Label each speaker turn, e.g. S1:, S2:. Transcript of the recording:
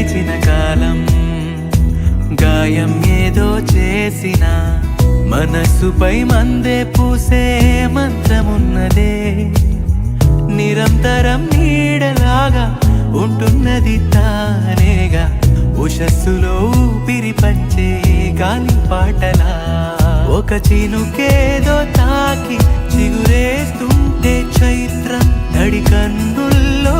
S1: గడిచిన కాలం గాయం ఏదో చేసిన మనసుపై మందే పూసే మంత్రమున్నదే నిరంతరం నీడలాగా ఉంటున్నది తానేగా ఉషస్సులో ఊపిరి పంచే గాలి పాటలా ఒక చినుకేదో తాకి చిగురేస్తుంటే చైత్రం తడి కన్నుల్లో